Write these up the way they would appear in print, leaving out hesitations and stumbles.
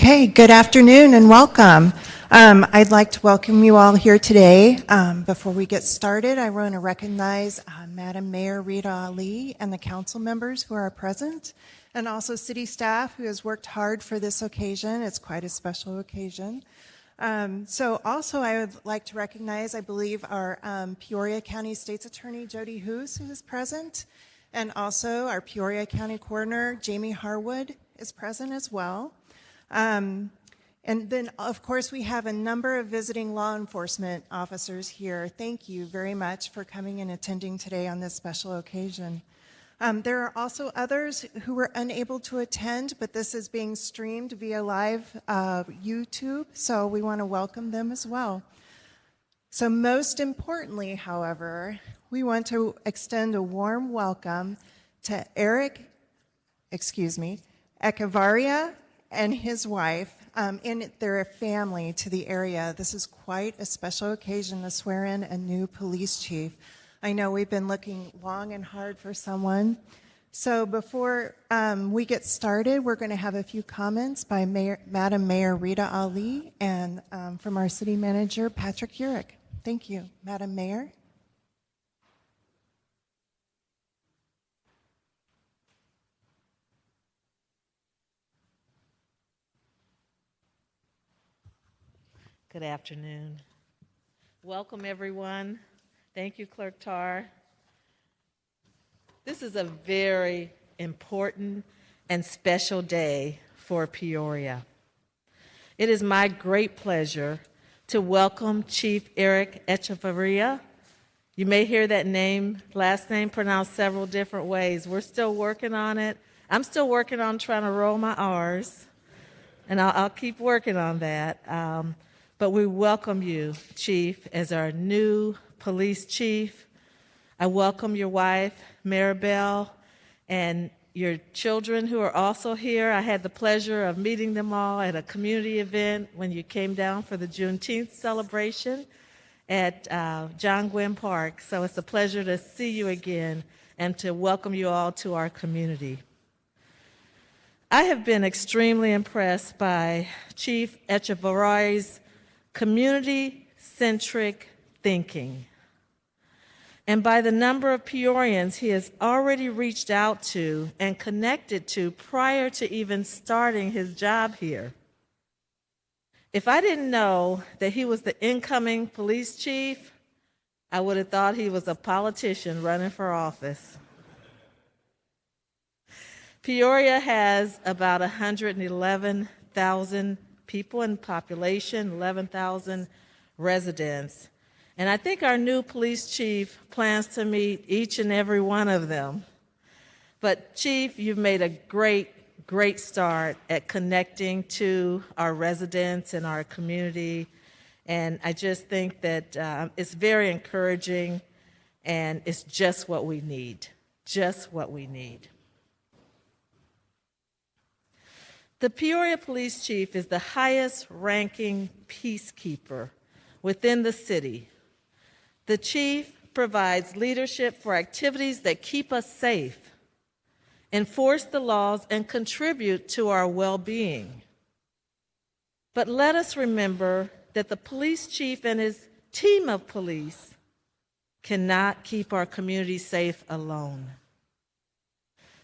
Okay, good afternoon and welcome. I'd like to welcome you all here today. Before we get started, I want to recognize Madam Mayor Rita Ali and the council members who are present, and also city staff who has worked hard for this occasion. It's quite a special occasion. So also I would like to recognize, I believe, our Peoria County State's Attorney Jody Hoos, who is present, and also our Peoria County Coroner Jamie Harwood is present as well. And then, of course, we have a number of visiting law enforcement officers here. Thank you very much for coming and attending today on this special occasion. There are also others who were unable to attend, but this is being streamed via live YouTube, so we want to welcome them as well. So most importantly, however, we want to extend a warm welcome to Echevarria and his wife and their family to the area. This is quite a special occasion to swear in a new police chief. I know we've been looking long and hard for someone. So before we get started, we're going to have a few comments by Madam Mayor Rita Ali and from our city manager, Patrick Urick. Thank you, Madam Mayor. Good afternoon. Welcome, everyone. Thank you, Clerk Tarr. This is a very important and special day for Peoria. It is my great pleasure to welcome Chief Eric Echevarria. You may hear that last name pronounced several different ways. We're still working on it. I'm still working on trying to roll my R's, and I'll keep working on that. But we welcome you, Chief, as our new police chief. I welcome your wife, Maribel, and your children who are also here. I had the pleasure of meeting them all at a community event when you came down for the Juneteenth celebration at John Gwynn Park. So it's a pleasure to see you again and to welcome you all to our community. I have been extremely impressed by Chief Echevarria's community-centric thinking, and by the number of Peorians he has already reached out to and connected to prior to even starting his job here. If I didn't know that he was the incoming police chief, I would have thought he was a politician running for office. Peoria has about 111,000 people in population, 11,000 residents. And I think our new police chief plans to meet each and every one of them. But Chief, you've made a great start at connecting to our residents and our community. And I just think that it's very encouraging, and it's just what we need, just what we need. The Peoria Police Chief is the highest ranking peacekeeper within the city. The chief provides leadership for activities that keep us safe, enforce the laws, and contribute to our well-being. But let us remember that the police chief and his team of police cannot keep our community safe alone.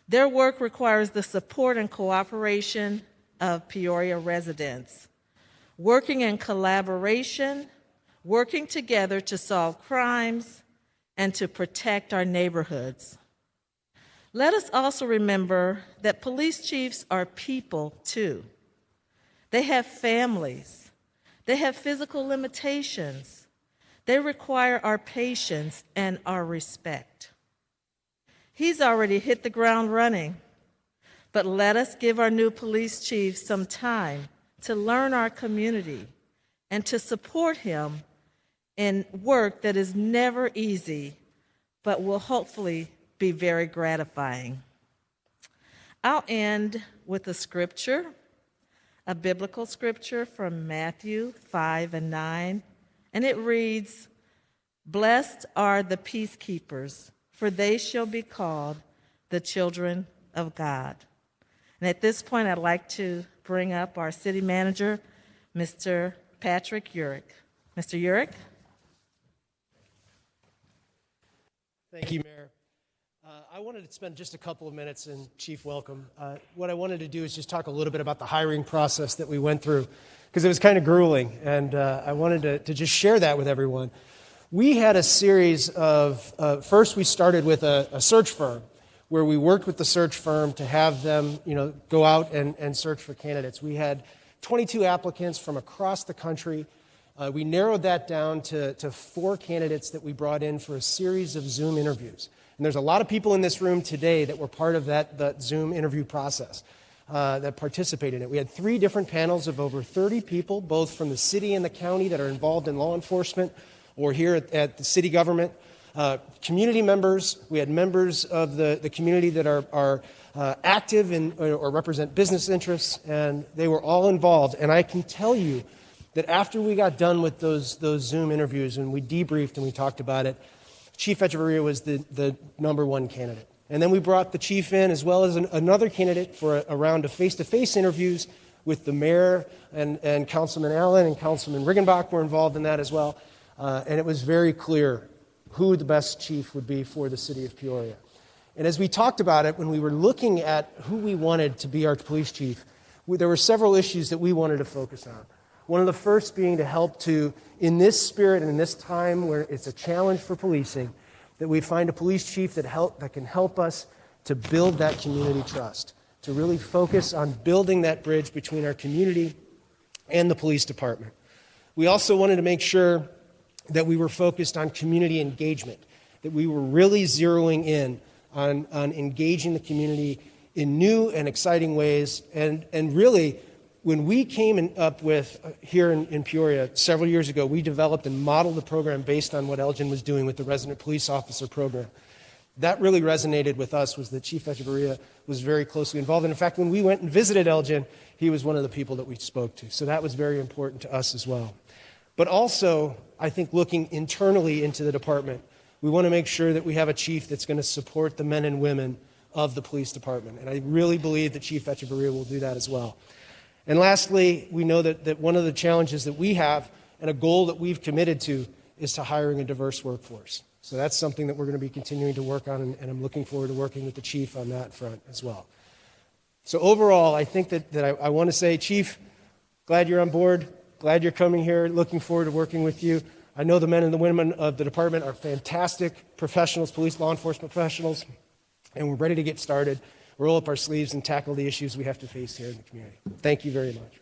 Their work requires the support and cooperation of Peoria residents, working in collaboration, working together to solve crimes and to protect our neighborhoods. Let us also remember that police chiefs are people too. They have families. They have physical limitations. They require our patience and our respect. He's already hit the ground running, but let us give our new police chief some time to learn our community and to support him in work that is never easy, but will hopefully be very gratifying. I'll end with a scripture, a biblical scripture from Matthew 5:9, and it reads, "Blessed are the peacekeepers, for they shall be called the children of God." And at this point, I'd like to bring up our city manager, Mr. Patrick Urick. Mr. Urick? Thank you, Mayor. I wanted to spend just a couple of minutes, and Chief, welcome. What I wanted to do is just talk a little bit about the hiring process that we went through, because it was kind of grueling, and I wanted to just share that with everyone. We had a series of, first we started with a search firm, where we worked with the search firm to have them, go out and search for candidates. We had 22 applicants from across the country. We narrowed that down to 4 candidates that we brought in for a series of Zoom interviews. And there's a lot of people in this room today that were part of that Zoom interview process that participated in it. We had 3 different panels of over 30 people, both from the city and the county that are involved in law enforcement or here at the city government. Community members, we had members of the community that are active or represent business interests, and they were all involved. And I can tell you that after we got done with those Zoom interviews and we debriefed and we talked about it, Chief Echevarria was the #1 candidate. And then we brought the chief in as well as another candidate for a round of face-to-face interviews with the mayor and Councilman Allen and Councilman Riggenbach were involved in that as well. And it was very clear who the best chief would be for the city of Peoria. And as we talked about it, when we were looking at who we wanted to be our police chief, there were several issues that we wanted to focus on. One of the first being to help to, in this spirit and in this time where it's a challenge for policing, that we find a police chief that can help us to build that community trust, to really focus on building that bridge between our community and the police department. We also wanted to make sure that we were focused on community engagement, that we were really zeroing in on engaging the community in new and exciting ways, and really, when we came up with, here in Peoria several years ago, we developed and modeled the program based on what Elgin was doing with the resident police officer program. That really resonated with us, was that Chief Echevarria was very closely involved. And in fact, when we went and visited Elgin, he was one of the people that we spoke to. So that was very important to us as well. But also, I think looking internally into the department, we want to make sure that we have a chief that's going to support the men and women of the police department. And I really believe that Chief Echevarria will do that as well. And lastly, we know that one of the challenges that we have and a goal that we've committed to is to hiring a diverse workforce. So that's something that we're going to be continuing to work on, and I'm looking forward to working with the chief on that front as well. So overall, I think that I want to say, Chief, glad you're on board, glad you're coming here, looking forward to working with you. I know the men and the women of the department are fantastic professionals, police law enforcement professionals, and we're ready to get started, roll up our sleeves, and tackle the issues we have to face here in the community. Thank you very much.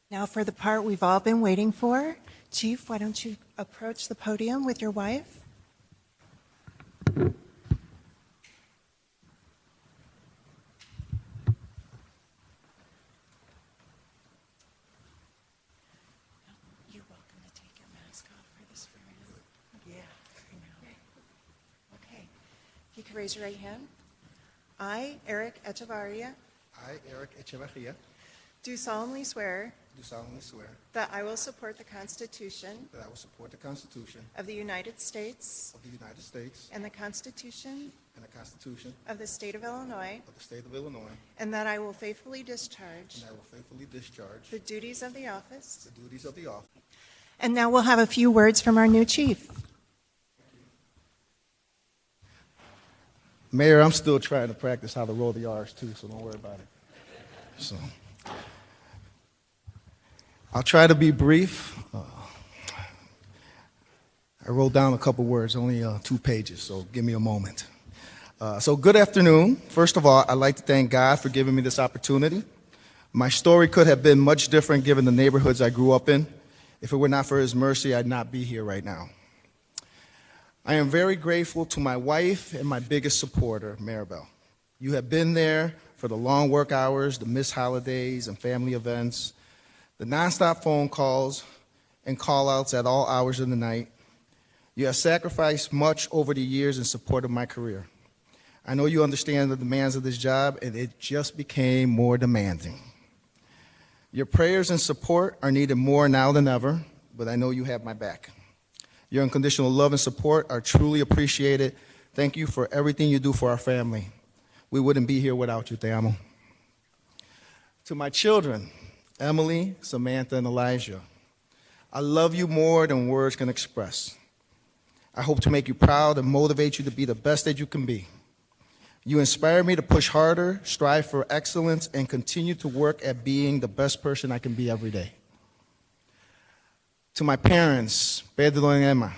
Now for the part we've all been waiting for. Chief, why don't you approach the podium with your wife? You can raise your right hand. I, Eric Echevarria, I, Eric Echevarria, do solemnly swear do solemnly swear that I will support the Constitution that I will support the Constitution of the United States of the United States and the Constitution and the Constitution of the State of Illinois, of the State of Illinois, and that I will faithfully discharge and I will faithfully discharge the duties of the office. the duties of the office. And now we'll have a few words from our new chief. Mayor, I'm still trying to practice how to roll the R's too, so don't worry about it. So, I'll try to be brief. I wrote down a couple words, only 2 pages, so give me a moment. So good afternoon. First of all, I'd like to thank God for giving me this opportunity. My story could have been much different given the neighborhoods I grew up in. If it were not for His mercy, I'd not be here right now. I am very grateful to my wife and my biggest supporter, Maribel. You have been there for the long work hours, the missed holidays and family events, the nonstop phone calls and call-outs at all hours of the night. You have sacrificed much over the years in support of my career. I know you understand the demands of this job, and it just became more demanding. Your prayers and support are needed more now than ever. but I know you have my back. Your unconditional love and support are truly appreciated. Thank you for everything you do for our family. We wouldn't be here without you, te amo. To my children, Emily, Samantha, and Elijah, I love you more than words can express. I hope to make you proud and motivate you to be the best that you can be. You inspire me to push harder, strive for excellence, and continue to work at being the best person I can be every day. To my parents, Pedro and Emma,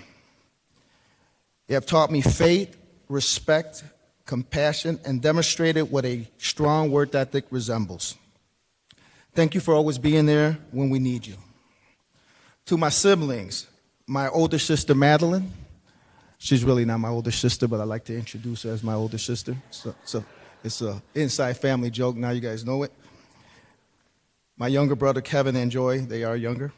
you have taught me faith, respect, compassion, and demonstrated what a strong work ethic resembles. Thank you for always being there when we need you. To my siblings, my older sister, Madeline. She's really not my older sister, but I like to introduce her as my older sister. So it's an inside family joke. Now you guys know it. My younger brother, Kevin and Joy, they are younger.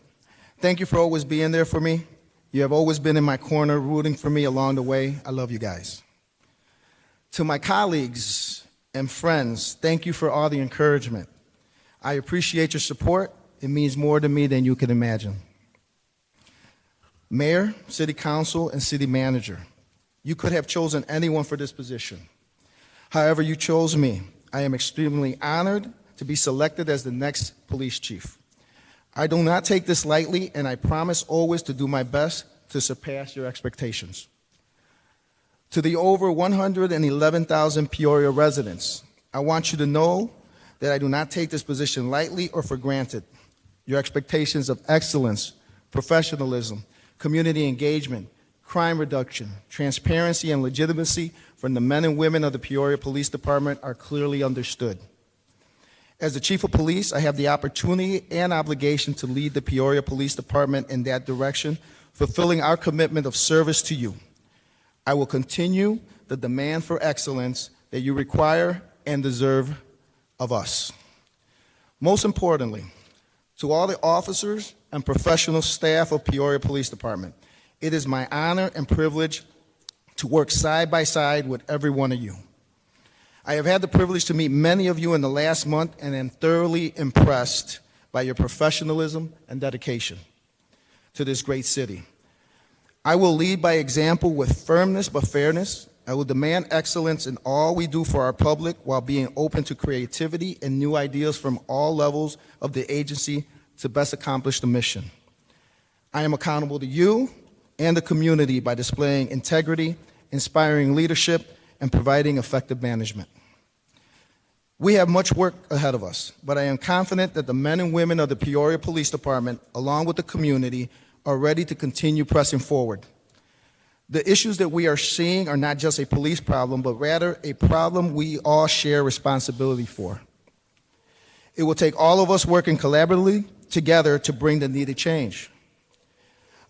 Thank you for always being there for me. You have always been in my corner, rooting for me along the way. I love you guys. To my colleagues and friends, thank you for all the encouragement. I appreciate your support. It means more to me than you can imagine. Mayor, City Council, and City Manager, you could have chosen anyone for this position. However, you chose me. I am extremely honored to be selected as the next police chief. I do not take this lightly, and I promise always to do my best to surpass your expectations. To the over 111,000 Peoria residents, I want you to know that I do not take this position lightly or for granted. Your expectations of excellence, professionalism, community engagement, crime reduction, transparency, and legitimacy from the men and women of the Peoria Police Department are clearly understood. As the Chief of Police, I have the opportunity and obligation to lead the Peoria Police Department in that direction, fulfilling our commitment of service to you. I will continue the demand for excellence that you require and deserve of us. Most importantly, to all the officers and professional staff of Peoria Police Department, it is my honor and privilege to work side by side with every one of you. I have had the privilege to meet many of you in the last month and am thoroughly impressed by your professionalism and dedication to this great city. I will lead by example with firmness but fairness. I will demand excellence in all we do for our public while being open to creativity and new ideas from all levels of the agency to best accomplish the mission. I am accountable to you and the community by displaying integrity, inspiring leadership, and providing effective management. We have much work ahead of us, but I am confident that the men and women of the Peoria Police Department, along with the community, are ready to continue pressing forward. The issues that we are seeing are not just a police problem, but rather a problem we all share responsibility for. It will take all of us working collaboratively together to bring the needed change.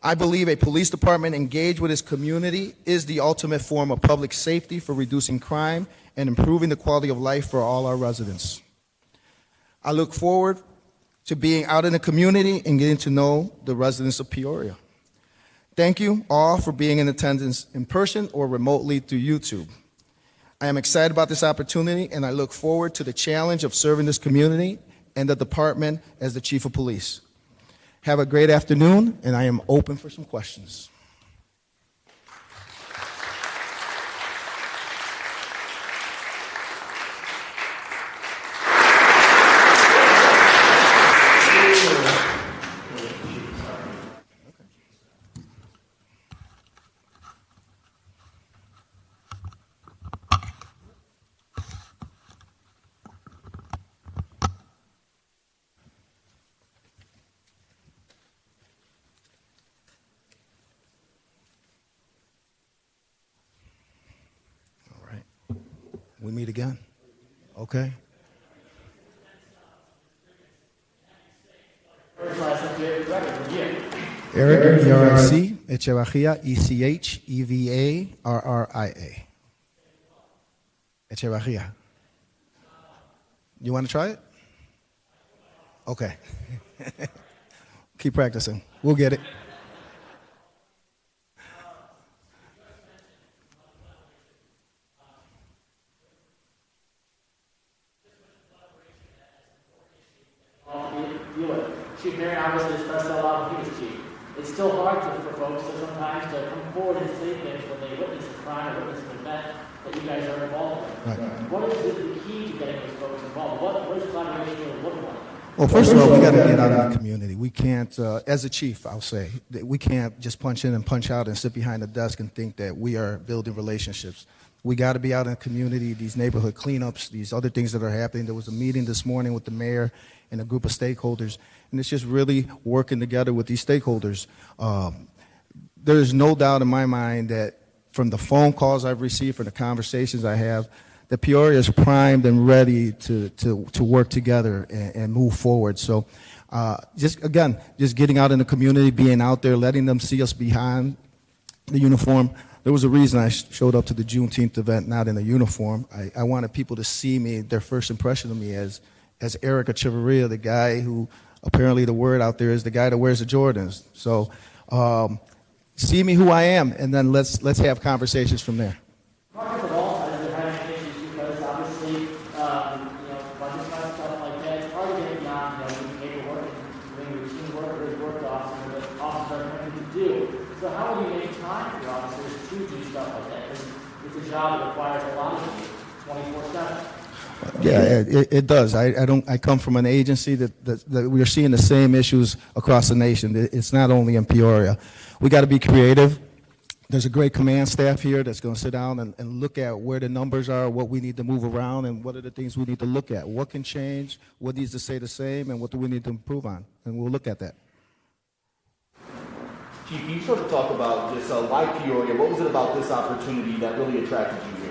I believe a police department engaged with its community is the ultimate form of public safety for reducing crime and improving the quality of life for all our residents. I look forward to being out in the community and getting to know the residents of Peoria. Thank you all for being in attendance in person or remotely through YouTube. I am excited about this opportunity, and I look forward to the challenge of serving this community and the department as the Chief of Police. Have a great afternoon, and I am open for some questions. We meet again? Okay. Eric, E-R-I-C, Echevarria, E-C-H-E-V-A-R-R-I-A. Echevarria. You want to try it? Okay. Keep practicing. We'll get it. Chief Marion obviously expressed that a lot when he was chief. it's still hard for folks to sometimes to come forward and say things when they witness a crime or witness an event that you guys are involved in. Right. What is the key to getting those folks involved? What does collaboration really look like? Well, first of all, we got to get out in the community. We can't, as a chief, I'll say, that we can't just punch in and punch out and sit behind a desk and think that we are building relationships. We got to be out in the community, these neighborhood cleanups, these other things that are happening. There was a meeting this morning with the mayor and a group of stakeholders, and it's just really working together with these stakeholders. There is no doubt in my mind that from the phone calls I've received, from the conversations I have, that Peoria is primed and ready to work together and move forward. So just getting out in the community, being out there, letting them see us behind the uniform. There was a reason I showed up to the Juneteenth event not in a uniform. I wanted people to see me, their first impression of me as Eric Echevarria, the guy who, apparently the word out there is the guy that wears the Jordans. So see me who I am, and then let's have conversations from there. Marcus of all sides are having issues because obviously, budget cuts, stuff like that, it's hard to get beyond, doing paperwork and doing routine work or work officers that officers are trained to do. So how will you make time for your officers to do stuff like that? Because it's a job that requires a lot of you, 24/7. Yeah, it does. I come from an agency that we are seeing the same issues across the nation. It's not only in Peoria. We got to be creative. There's a great command staff here that's going to sit down and look at where the numbers are, what we need to move around, and what are the things we need to look at. What can change, what needs to stay the same, and what do we need to improve on? And we'll look at that. Chief, can you sort of talk about just why Peoria? What was it about this opportunity that really attracted you here?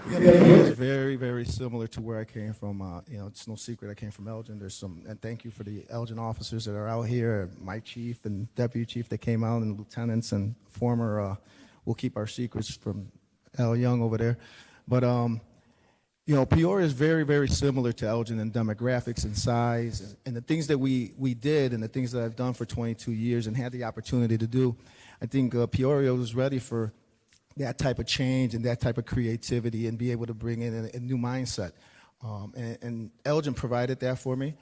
It's very, very similar to where I came from. It's no secret I came from Elgin. And thank you for the Elgin officers that are out here, my chief and deputy chief that came out, and lieutenants and former. We'll keep our secrets from Al Young over there. But Peoria is very, very similar to Elgin in demographics and size, and the things that we did and the things that I've done for 22 years and had the opportunity to do. I think Peoria was ready for that type of change and that type of creativity and be able to bring in a new mindset. And Elgin provided that for me.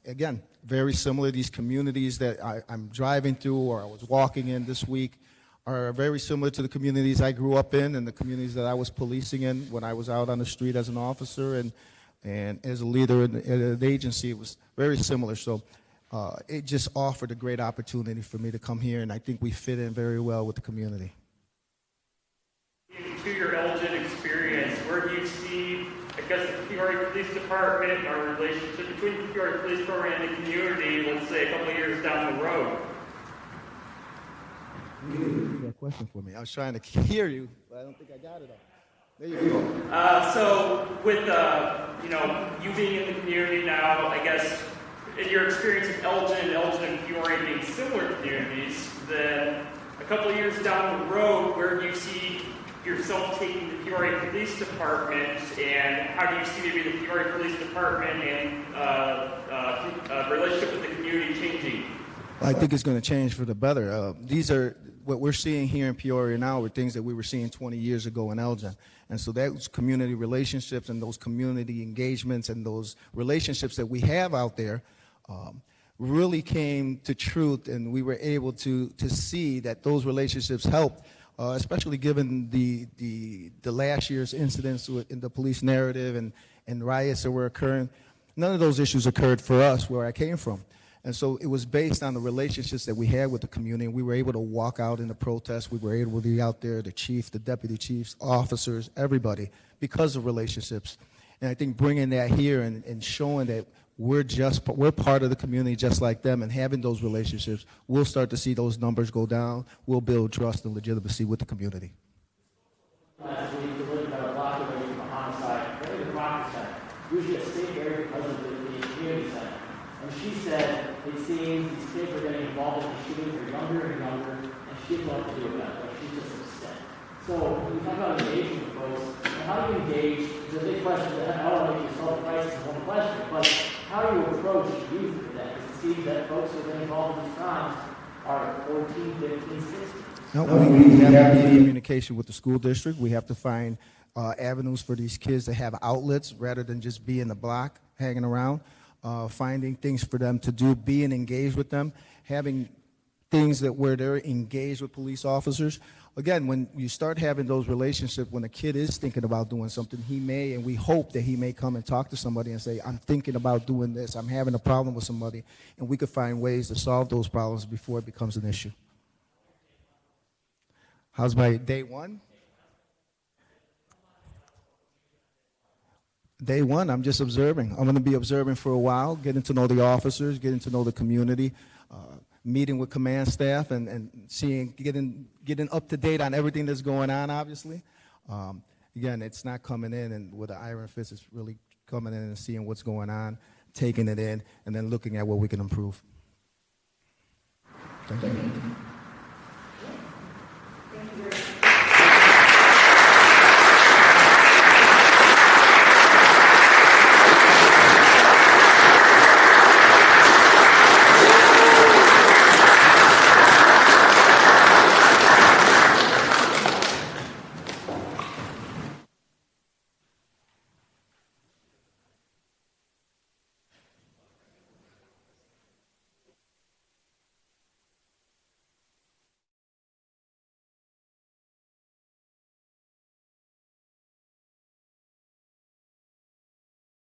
Again, very similar. These communities that I'm driving through or I was walking in this week are very similar to the communities I grew up in and the communities that I was policing in when I was out on the street as an officer and as a leader in the agency. It was very similar. So it just offered a great opportunity for me to come here, and I think we fit in very well with the community. To your Elgin experience, where do you see, I guess, the Peoria Police Department or relationship between the Peoria Police Department and the community, let's say a couple of years down the road? You got a question for me. I was trying to hear you, but I don't think I got it all. There you go. So with you being in the community now, I guess in your experience of Elgin and Peoria being similar communities, then a couple of years down the road, where do you see yourself taking the Peoria Police Department, and how do you see maybe the Peoria Police Department and relationship with the community changing? I think it's going to change for the better. These are what we're seeing here in Peoria now are things that we were seeing 20 years ago in Elgin. And so those community relationships and those community engagements and those relationships that we have out there really came to truth, and we were able to see that those relationships helped, especially given the last year's incidents in the police narrative and riots that were occurring. None of those issues occurred for us where I came from. And so it was based on the relationships that we had with the community. We were able to walk out in the protests. We were able to be out there, the chief, the deputy chiefs, officers, everybody, because of relationships. And I think bringing that here and showing that we're part of the community just like them, and having those relationships, we'll start to see those numbers go down. We'll build trust and legitimacy with the community. Last week, we learned about a block away from a homicide, very the Crocker Center, usually a state area because of the community center. And she said it seems these kids are getting involved in the shootings, they're younger and younger, and she doesn't know what to do about it. Like, she's just upset. So when you talk about engaging with folks, how do you engage? It's a big question. I don't want to make you solve the crisis in one question, but how do you approach youth with that? Because it seems that folks who are getting involved in these crimes are 14, 15, 16. No, we have to be in communication with the school district. We have to find avenues for these kids to have outlets rather than just be in the block hanging around. Finding things for them to do, being engaged with them, having things that where they're engaged with police officers. Again, when you start having those relationships, when a kid is thinking about doing something, he may, and we hope that he may come and talk to somebody and say, I'm thinking about doing this, I'm having a problem with somebody, and we could find ways to solve those problems before it becomes an issue. How's my day one? Day one, I'm just observing. I'm going to be observing for a while, getting to know the officers, getting to know the community, meeting with command staff, and seeing, getting up to date on everything that's going on, obviously. Again, it's not coming in and with an iron fist. It's really coming in and seeing what's going on, taking it in, and then looking at what we can improve. Thank you.